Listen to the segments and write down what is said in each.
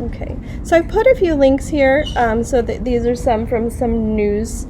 Okay, so I put a few links here. So these are some from some news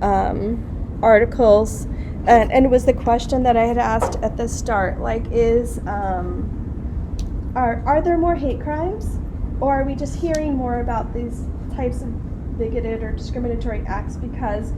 articles, and it was the question that I had asked at the start. Like, are there more hate crimes, or are we just hearing more about these types of bigoted or discriminatory acts because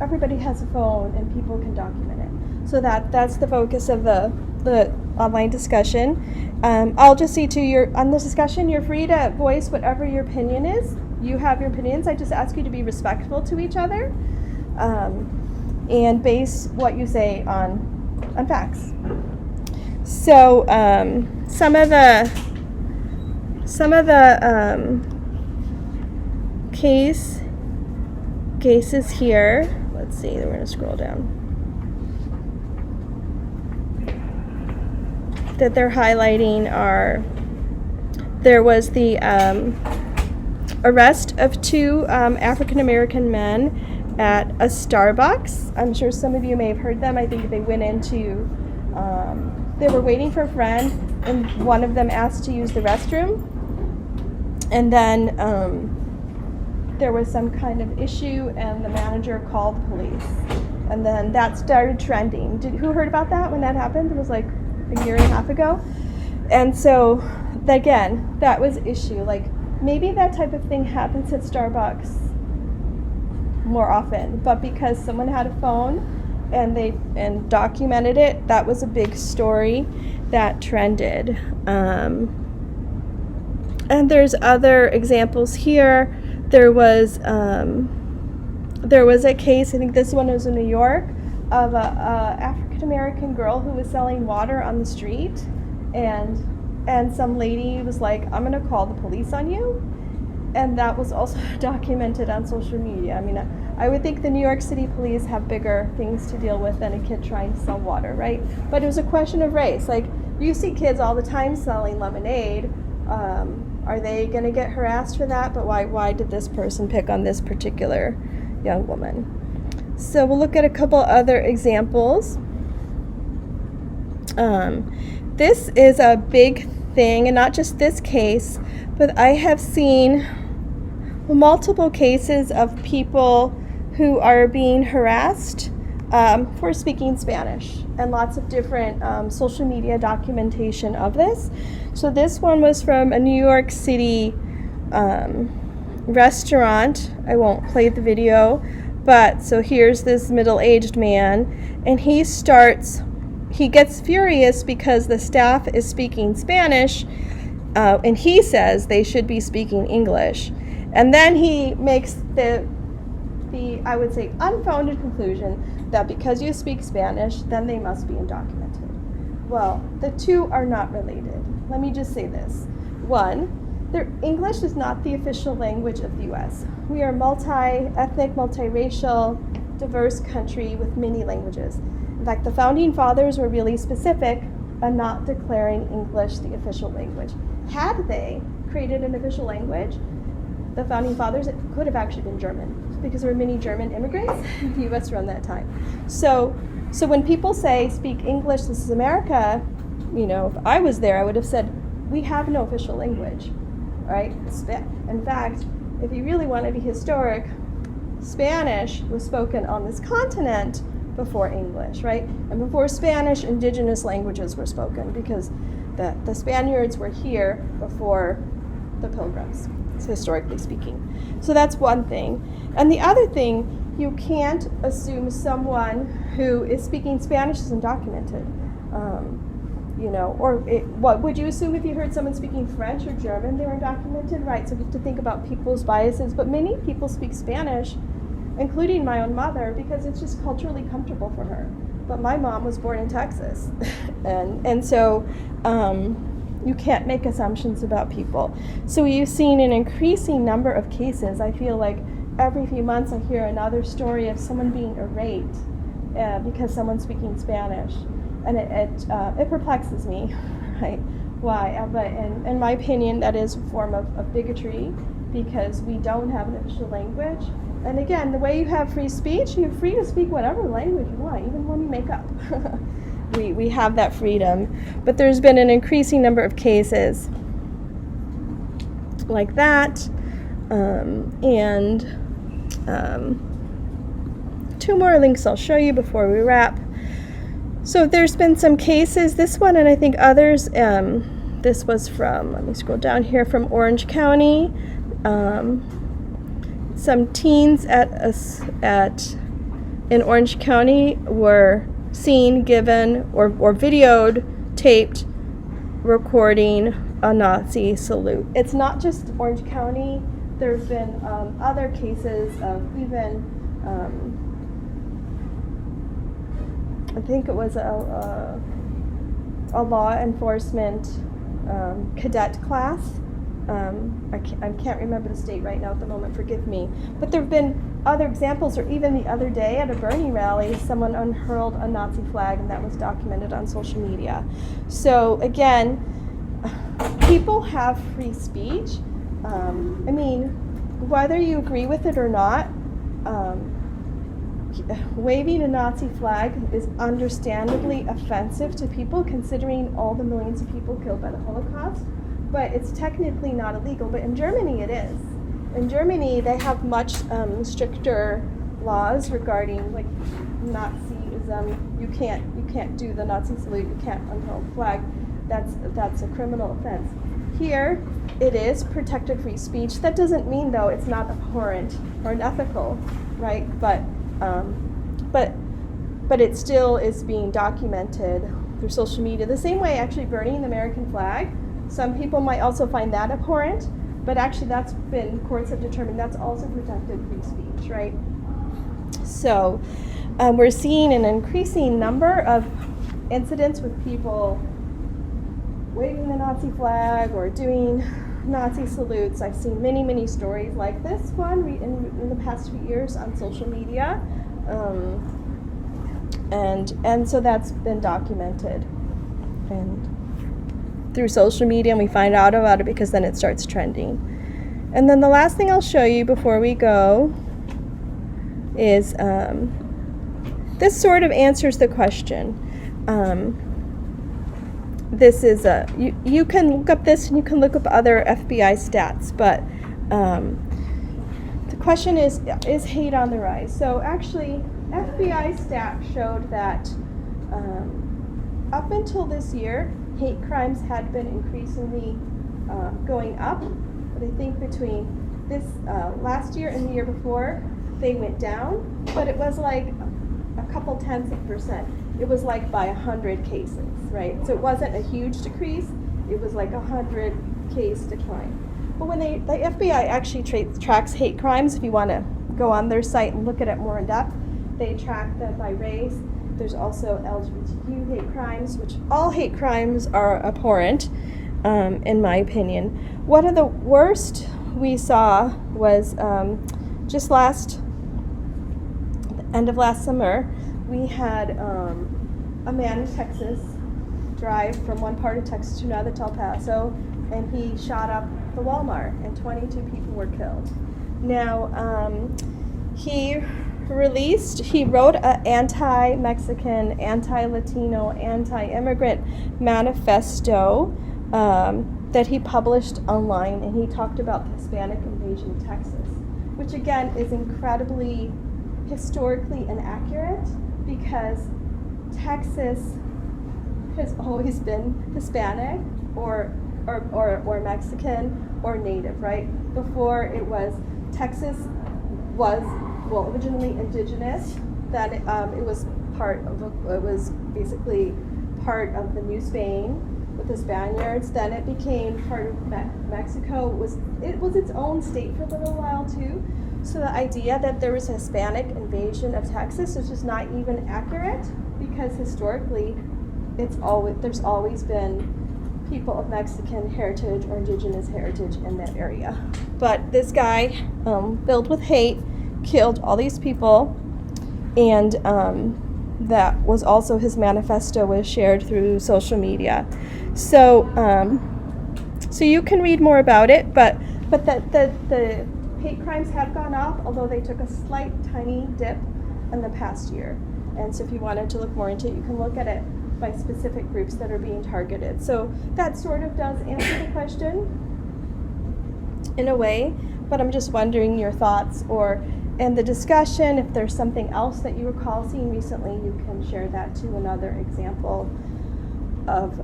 everybody has a phone and people can document it? So that's the focus of the online discussion. I'll just see to on this discussion, you're free to voice whatever your opinion is. You have your opinions. I just ask you to be respectful to each other, and base what you say on facts. So some of the cases here. Let's see. We're going to scroll down. That they're highlighting there was the arrest of two African American men at a Starbucks. I'm sure some of you may have heard them. I think they went into, they were waiting for a friend, and one of them asked to use the restroom, and then there was some kind of issue, and the manager called the police, and then that started trending. Who heard about that when that happened? It was like a year and a half ago. And so again, that was issue. Like, maybe that type of thing happens at Starbucks more often, but because someone had a phone and documented it, that was a big story that trended. And there's other examples here. There was a case, I think this one was in New York, of a African-American girl who was selling water on the street, and some lady was like, I'm gonna call the police on you. And that was also documented on social media. I mean, I would think the New York City police have bigger things to deal with than a kid trying to sell water, right? But it was a question of race. Like, you see kids all the time selling lemonade. Are they gonna get harassed for that? But why did this person pick on this particular young woman? So we'll look at a couple other examples. This is a big thing, and not just this case, but I have seen multiple cases of people who are being harassed for speaking Spanish, and lots of different social media documentation of this. So this one was from a New York City restaurant. I won't play the video, but so here's this middle-aged man, and he gets furious because the staff is speaking Spanish, and he says they should be speaking English. And then he makes the I would say unfounded conclusion that because you speak Spanish, then they must be undocumented. Well, the two are not related. Let me just say this. One, English is not the official language of the U.S. We are multi-ethnic, multiracial, diverse country with many languages. In fact, the founding fathers were really specific on not declaring English the official language. Had they created an official language, the founding fathers, it could have actually been German, because there were many German immigrants in the U.S. around that time. So when people say, speak English, this is America, if I was there, I would have said, we have no official language, right? In fact, if you really want to be historic, Spanish was spoken on this continent before English, right? And before Spanish, indigenous languages were spoken, because the Spaniards were here before the Pilgrims, historically speaking. So that's one thing. And the other thing, you can't assume someone who is speaking Spanish is undocumented. What would you assume if you heard someone speaking French or German, they were undocumented, right? So you have to think about people's biases. But many people speak Spanish, including my own mother, because it's just culturally comfortable for her. But my mom was born in Texas, and so you can't make assumptions about people. So you've seen an increasing number of cases. I feel like every few months I hear another story of someone being irate because someone's speaking Spanish, and it perplexes me, right? Why? But in my opinion, that is a form of bigotry, because we don't have an official language. And again, the way you have free speech, you're free to speak whatever language you want, even one you make up. We have that freedom. But there's been an increasing number of cases like that. And 2 more links I'll show you before we wrap. So there's been some cases, this one and I think others, this was from, let me scroll down here, from Orange County. Some teens in Orange County were seen, given, or videoed, taped, recording a Nazi salute. It's not just Orange County. There's been other cases of even, I think it was a law enforcement cadet class. I can't remember the state right now at the moment, forgive me. But there have been other examples, or even the other day at a Bernie rally, someone unfurled a Nazi flag, and that was documented on social media. So again, people have free speech. I mean, whether you agree with it or not, waving a Nazi flag is understandably offensive to people, considering all the millions of people killed by the Holocaust. But it's technically not illegal. But in Germany, it is. In Germany, they have much stricter laws regarding like Nazism. You can't do the Nazi salute. You can't unfurl the flag. That's a criminal offense. Here, it is protected free speech. That doesn't mean, though, it's not abhorrent or unethical, right? But it still is being documented through social media. The same way, actually, burning the American flag. Some people might also find that abhorrent, but actually that's been, courts have determined that's also protected free speech, right? So we're seeing an increasing number of incidents with people waving the Nazi flag or doing Nazi salutes. I've seen many, many stories like this one in the past few years on social media. And so that's been documented and through social media, and we find out about it because then it starts trending. And then the last thing I'll show you before we go is this sort of answers the question. This is you can look up this and you can look up other FBI stats, but the question is hate on the rise? So actually, FBI stats showed that up until this year, hate crimes had been increasingly going up, but I think between this last year and the year before, they went down, but it was like a couple tenths of percent. It was like by 100 cases, right? So it wasn't a huge decrease, it was like 100 case decline. But when the FBI actually tracks hate crimes, if you want to go on their site and look at it more in depth, they track them by race. There's also LGBTQ hate crimes, which all hate crimes are abhorrent, in my opinion. One of the worst we saw was just end of last summer, we had a man in Texas drive from one part of Texas to another, to El Paso, and he shot up the Walmart, and 22 people were killed. Now, he wrote an anti-Mexican, anti-Latino, anti-immigrant manifesto that he published online, and he talked about the Hispanic invasion of Texas, which again is incredibly historically inaccurate because Texas has always been Hispanic or Mexican or Native, right? Before it was, Texas was, well, originally indigenous, then it was basically part of the New Spain with the Spaniards. Then it became part of Mexico. It was its own state for a little while too. So the idea that there was a Hispanic invasion of Texas is just not even accurate, because historically there's always been people of Mexican heritage or indigenous heritage in that area. But this guy, filled with hate, killed all these people, and that was also his manifesto was shared through social media. So so you can read more about it, but the hate crimes have gone up, although they took a slight tiny dip in the past year. And so if you wanted to look more into it, you can look at it by specific groups that are being targeted. So that sort of does answer the question. in a way, but I'm just wondering your thoughts, or in the discussion, if there's something else that you recall seeing recently, you can share that to another example of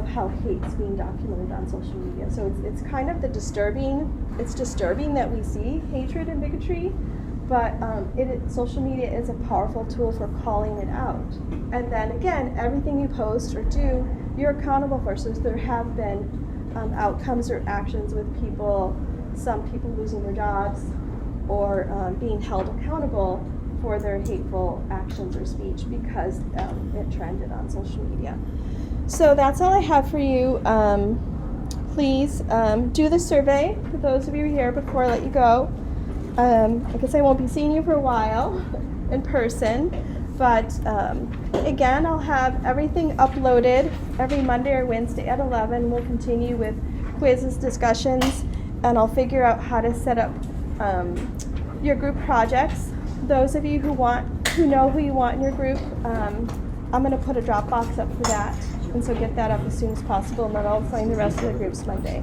how hate's being documented on social media. So it's kind of it's disturbing that we see hatred and bigotry, but social media is a powerful tool for calling it out. And then again, everything you post or do, you're accountable for. So there have been outcomes or actions with some people losing their jobs, or being held accountable for their hateful actions or speech because it trended on social media. So that's all I have for you. Please do the survey for those of you here before I let you go. I guess I won't be seeing you for a while in person, but again, I'll have everything uploaded every Monday or Wednesday at 11. We'll continue with quizzes, discussions, and I'll figure out how to set up your group projects. Those of you who know who you want in your group, I'm going to put a Dropbox up for that, and so get that up as soon as possible, and then I'll assign the rest of the groups Monday.